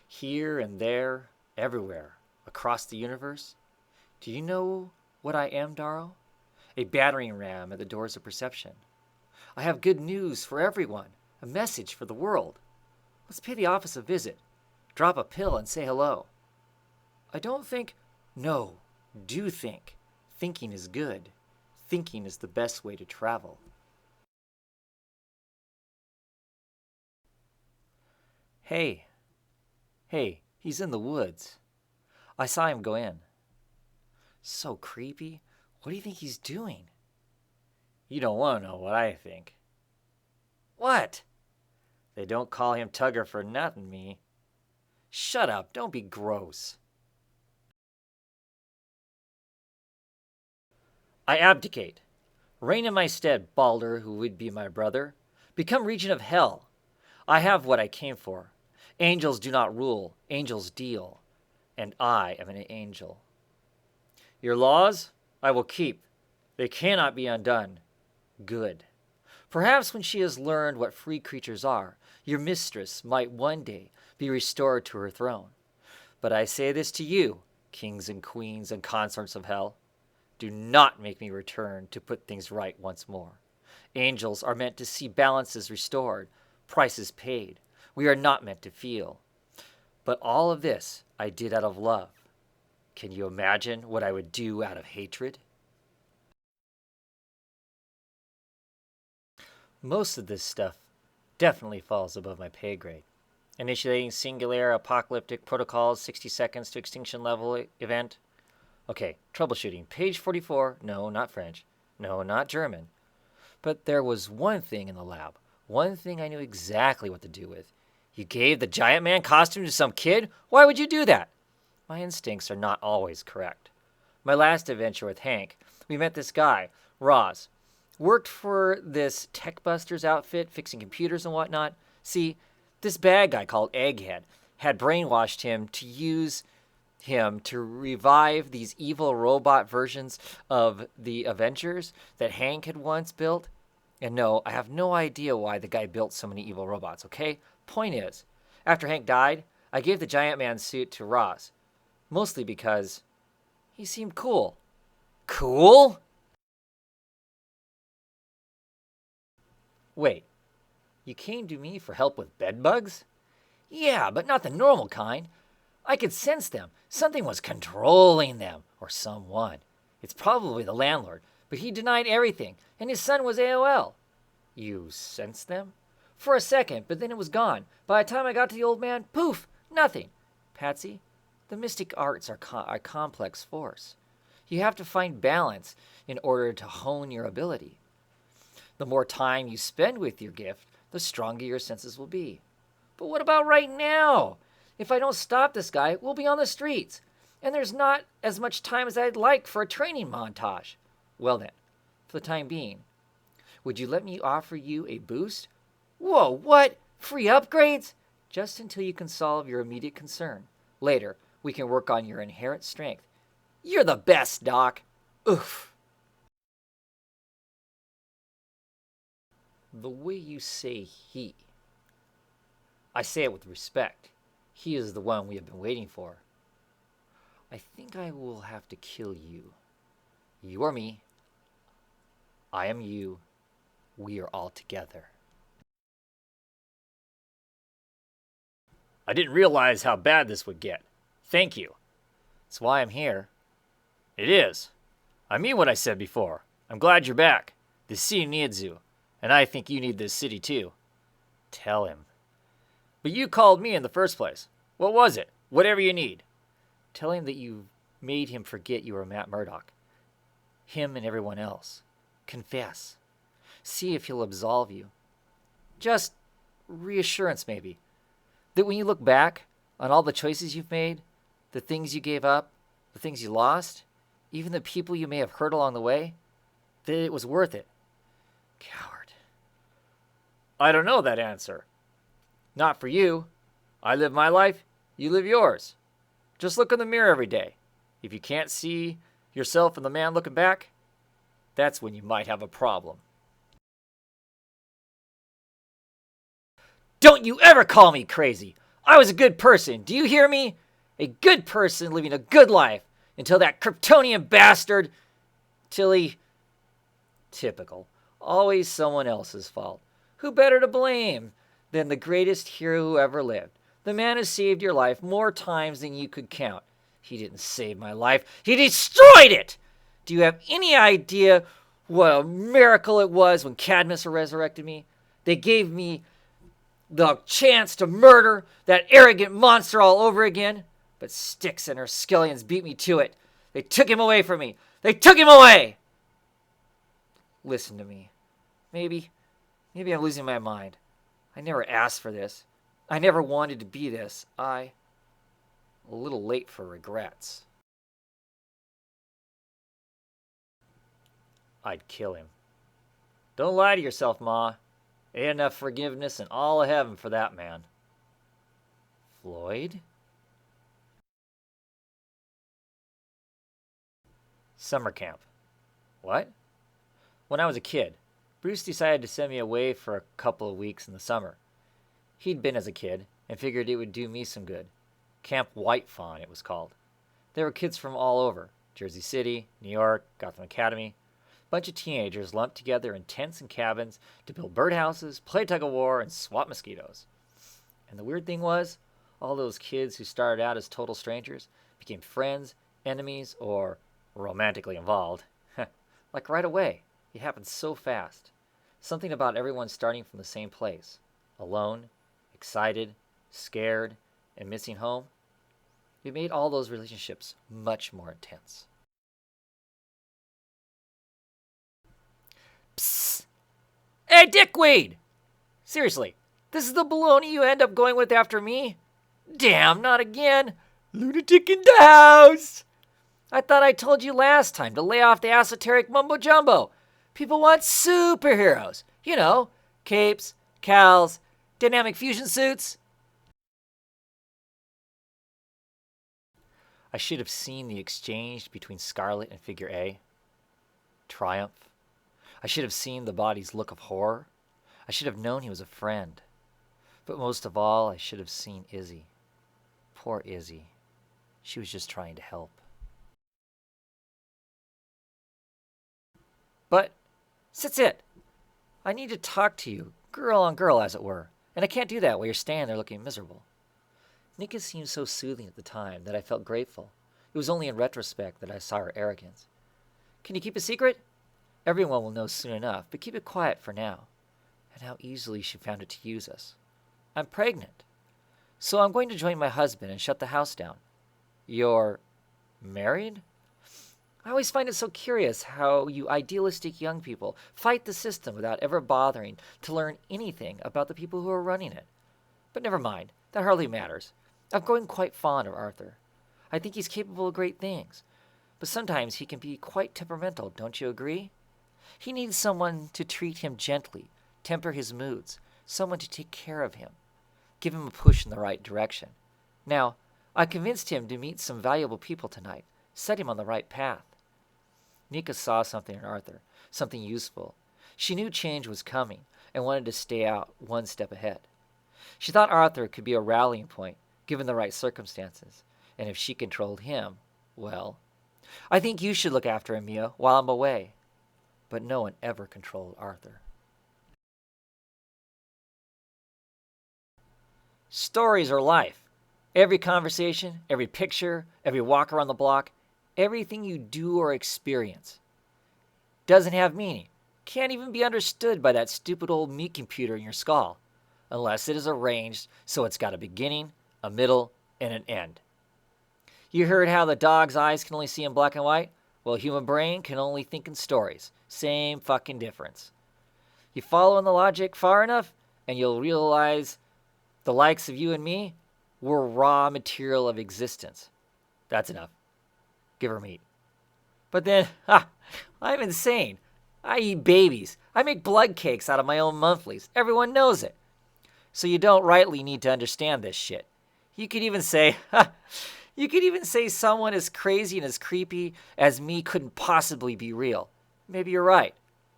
Here and there, everywhere, across the universe. Do you know what I am, Darrow? A battering ram at the doors of perception. I have good news for everyone, a message for the world. Let's pay the office a visit, drop a pill and say hello. I don't think, no, do think. Thinking is good. Thinking is the best way to travel. Hey, he's in the woods. I saw him go in. So creepy. What do you think he's doing? You don't want to know what I think. What? They don't call him Tugger for nothing, me. Shut up, don't be gross. I abdicate. Reign in my stead, Balder, who would be my brother. Become regent of hell. I have what I came for. Angels do not rule, angels deal. And I am an angel. Your laws I will keep. They cannot be undone. Good. Perhaps when she has learned what free creatures are, your mistress might one day be restored to her throne. But I say this to you, kings and queens and consorts of hell. Do not make me return to put things right once more. Angels are meant to see balances restored, prices paid. We are not meant to feel. But all of this I did out of love. Can you imagine what I would do out of hatred? Most of this stuff definitely falls above my pay grade. Initiating singular apocalyptic protocols, 60 seconds to extinction level event. Okay, troubleshooting. Page 44. No, not French. No, not German. But there was one thing in the lab. One thing I knew exactly what to do with. You gave the giant man costume to some kid? Why would you do that? My instincts are not always correct. My last adventure with Hank, we met this guy, Roz. Worked for this Techbusters outfit, fixing computers and whatnot. See, this bad guy called Egghead had brainwashed him to use him to revive these evil robot versions of the Avengers that Hank had once built. And no, I have no idea why the guy built so many evil robots, okay? Point is, after Hank died, I gave the Giant Man suit to Roz. Mostly because he seemed cool. Cool? Wait, you came to me for help with bedbugs? Yeah, but not the normal kind. I could sense them. Something was controlling them, or someone. It's probably the landlord, but he denied everything, and his son was AOL. You sensed them? For a second, but then it was gone. By the time I got to the old man, poof, nothing. Patsy, the mystic arts are a complex force. You have to find balance in order to hone your ability. The more time you spend with your gift, the stronger your senses will be. But what about right now? If I don't stop this guy, we'll be on the streets. And there's not as much time as I'd like for a training montage. Well then, for the time being, would you let me offer you a boost? Whoa, what? Free upgrades? Just until you can solve your immediate concern. Later, we can work on your inherent strength. You're the best, Doc. Oof. The way you say he. I say it with respect. He is the one we have been waiting for. I think I will have to kill you. You are me. I am you. We are all together. I didn't realize how bad this would get. Thank you. That's why I'm here. It is. I mean what I said before. I'm glad you're back. The city needs you. And I think you need this city too. Tell him. But you called me in the first place. What was it? Whatever you need. Tell him that you made him forget you were Matt Murdock. Him and everyone else. Confess. See if he'll absolve you. Just reassurance, maybe. That when you look back on all the choices you've made, the things you gave up, the things you lost, even the people you may have hurt along the way, that it was worth it. Coward. I don't know that answer. Not for you. I live my life, you live yours. Just look in the mirror every day. If you can't see yourself in the man looking back, that's when you might have a problem. Don't you ever call me crazy. I was a good person. Do you hear me? A good person living a good life until that Kryptonian bastard. Tilly. Typical. Always someone else's fault. Who better to blame than the greatest hero who ever lived? The man who saved your life more times than you could count. He didn't save my life. He destroyed it! Do you have any idea what a miracle it was when Cadmus resurrected me? They gave me the chance to murder that arrogant monster all over again. But Styx and her skellions beat me to it. They took him away from me. They took him away! Listen to me. Maybe I'm losing my mind. I never asked for this. I never wanted to be this. A little late for regrets. I'd kill him. Don't lie to yourself, Ma. Ain't enough forgiveness in all of heaven for that man. Floyd? Summer camp. What? When I was a kid, Bruce decided to send me away for a couple of weeks in the summer. He'd been as a kid and figured it would do me some good. Camp White Fawn, it was called. There were kids from all over, Jersey City, New York, Gotham Academy. A bunch of teenagers lumped together in tents and cabins to build birdhouses, play tug-of-war, and swat mosquitoes. And the weird thing was, all those kids who started out as total strangers became friends, enemies, or romantically involved. Like right away. It happened so fast. Something about everyone starting from the same place. Alone, excited, scared, and missing home. It made all those relationships much more intense. Psst! Hey, dickweed! Seriously, this is the baloney you end up going with after me? Damn, not again! Lunatic in the house! I thought I told you last time to lay off the esoteric mumbo-jumbo. People want superheroes. You know, capes, cowls, dynamic fusion suits. I should have seen the exchange between Scarlet and Figure A. Triumph. I should have seen the body's look of horror. I should have known he was a friend. But most of all, I should have seen Izzy. Poor Izzy. She was just trying to help. But that's it. I need to talk to you, girl on girl, as it were, and I can't do that while you're standing there looking miserable. Nika seemed so soothing at the time that I felt grateful. It was only in retrospect that I saw her arrogance. Can you keep a secret? Everyone will know soon enough, but keep it quiet for now. And how easily she found it to use us. I'm pregnant. So I'm going to join my husband and shut the house down. You're married? I always find it so curious how you idealistic young people fight the system without ever bothering to learn anything about the people who are running it. But never mind, that hardly matters. I'm growing quite fond of Arthur. I think he's capable of great things. But sometimes he can be quite temperamental, don't you agree? He needs someone to treat him gently, temper his moods, someone to take care of him, give him a push in the right direction. Now, I convinced him to meet some valuable people tonight, set him on the right path. Nika saw something in Arthur, something useful. She knew change was coming and wanted to stay out one step ahead. She thought Arthur could be a rallying point, given the right circumstances, and if she controlled him, well, I think you should look after him, Mia, while I'm away. But no one ever controlled Arthur. Stories are life. Every conversation, every picture, every walk around the block, everything you do or experience doesn't have meaning, can't even be understood by that stupid old meat computer in your skull, unless it is arranged so it's got a beginning, a middle, and an end. You heard how the dog's eyes can only see in black and white? Well, human brain can only think in stories. Same fucking difference. You follow in the logic far enough, and you'll realize the likes of you and me were raw material of existence. That's enough. Give her meat. But then, I'm insane. I eat babies. I make blood cakes out of my own monthlies. Everyone knows it. So you don't rightly need to understand this shit. You could even say, someone as crazy and as creepy as me couldn't possibly be real. Maybe you're right.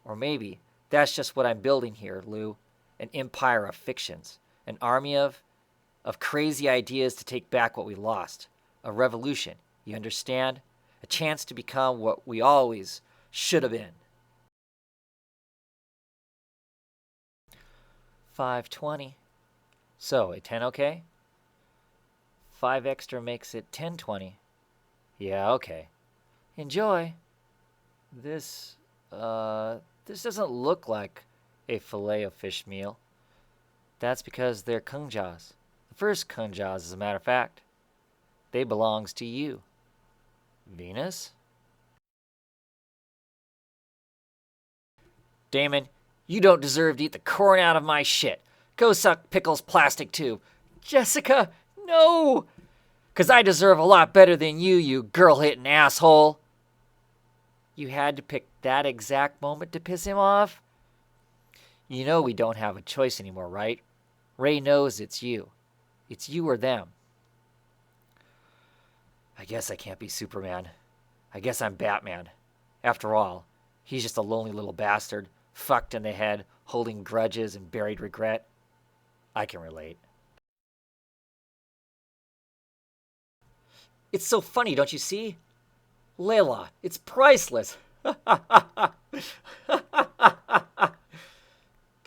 Or maybe that's just what I'm building here, Lou. An empire of fictions. An army of of crazy ideas to take back what we lost. A revolution, you understand? A chance to become what we always should have been. 5:20. So, a 10 okay? 5 extra makes it 10:20. Yeah, okay. Enjoy. This doesn't look like a filet-o-fish meal. That's because they're kunjas. The first kunjas, as a matter of fact. They belongs to you. Venus? Damon, you don't deserve to eat the corn out of my shit. Go suck Pickle's plastic tube. Jessica, no! 'Cause I deserve a lot better than you girl-hitting asshole. You had to pick that exact moment to piss him off? You know we don't have a choice anymore, right? Ray knows it's you. It's you or them. I guess I can't be Superman. I guess I'm Batman. After all, he's just a lonely little bastard, fucked in the head, holding grudges and buried regret. I can relate. It's so funny, don't you see? Layla, it's priceless. Get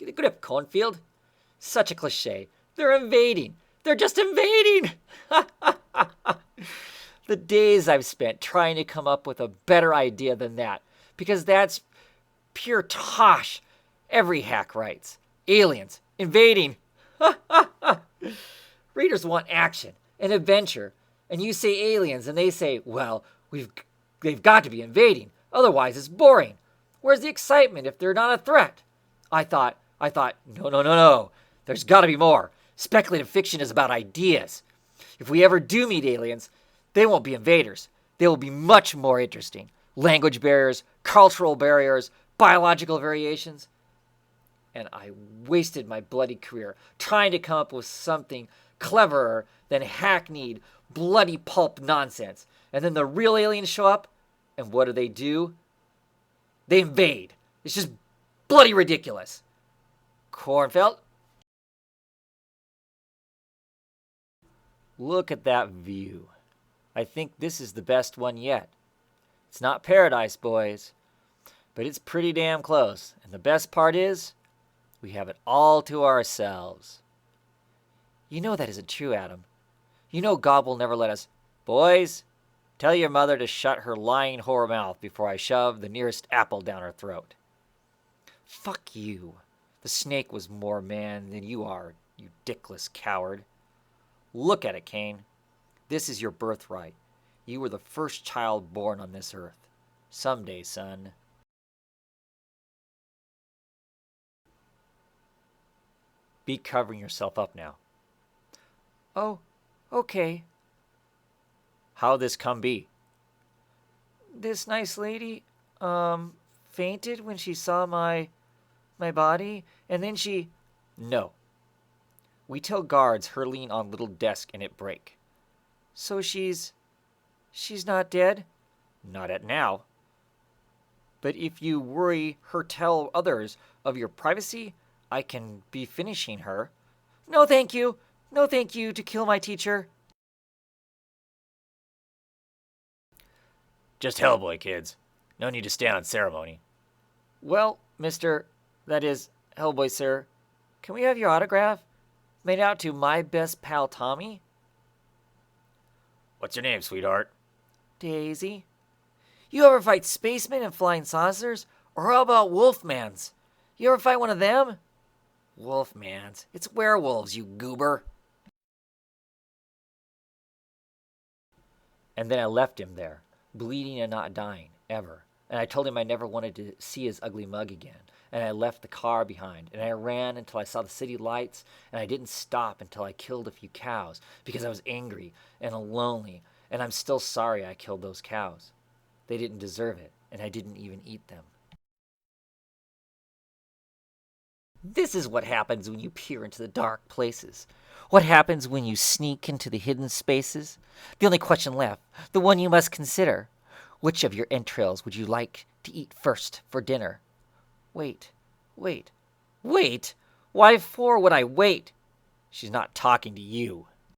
a grip, Cornfield. Such a cliche. They're invading. They're just invading. The days I've spent trying to come up with a better idea than that, because that's pure tosh. Every hack writes. Aliens. Invading. Readers want action and adventure, and you say aliens, and they say, well, they've got to be invading, otherwise it's boring. Where's the excitement if they're not a threat? I thought, no. There's got to be more. Speculative fiction is about ideas. If we ever do meet aliens, they won't be invaders. They will be much more interesting. Language barriers, cultural barriers, biological variations. And I wasted my bloody career trying to come up with something cleverer than hackneyed, bloody pulp nonsense. And then the real aliens show up, and what do? They invade. It's just bloody ridiculous. Cornfeld? Look at that view. I think this is the best one yet. It's not paradise, boys, but it's pretty damn close. And the best part is, we have it all to ourselves. You know that isn't true, Adam. You know God will never let us. Boys, tell your mother to shut her lying whore mouth before I shove the nearest apple down her throat. Fuck you. The snake was more man than you are, you dickless coward. Look at it, Cain. This is your birthright. You were the first child born on this earth. Someday, son. Be covering yourself up now. Oh, okay. How this come be? This nice lady, fainted when she saw my body, and then she... No. We tell guards her lean on little desk and it break. So she's not dead? Not at now. But if you worry her tell others of your privacy, I can be finishing her. No, thank you. No, thank you to kill my teacher. Just Hellboy, kids. No need to stand on ceremony. Well, that is, Hellboy, sir, can we have your autograph? Made out to my best pal, Tommy? What's your name, sweetheart? Daisy. You ever fight spacemen and flying saucers? Or how about wolfmans? You ever fight one of them? Wolfmans. It's werewolves, you goober. And then I left him there, bleeding and not dying, ever. And I told him I never wanted to see his ugly mug again. And I left the car behind, and I ran until I saw the city lights, and I didn't stop until I killed a few cows, because I was angry and lonely, and I'm still sorry I killed those cows. They didn't deserve it, and I didn't even eat them. This is what happens when you peer into the dark places. What happens when you sneak into the hidden spaces? The only question left, the one you must consider. Which of your entrails would you like to eat first for dinner? Wait. Why for would I wait? She's not talking to you.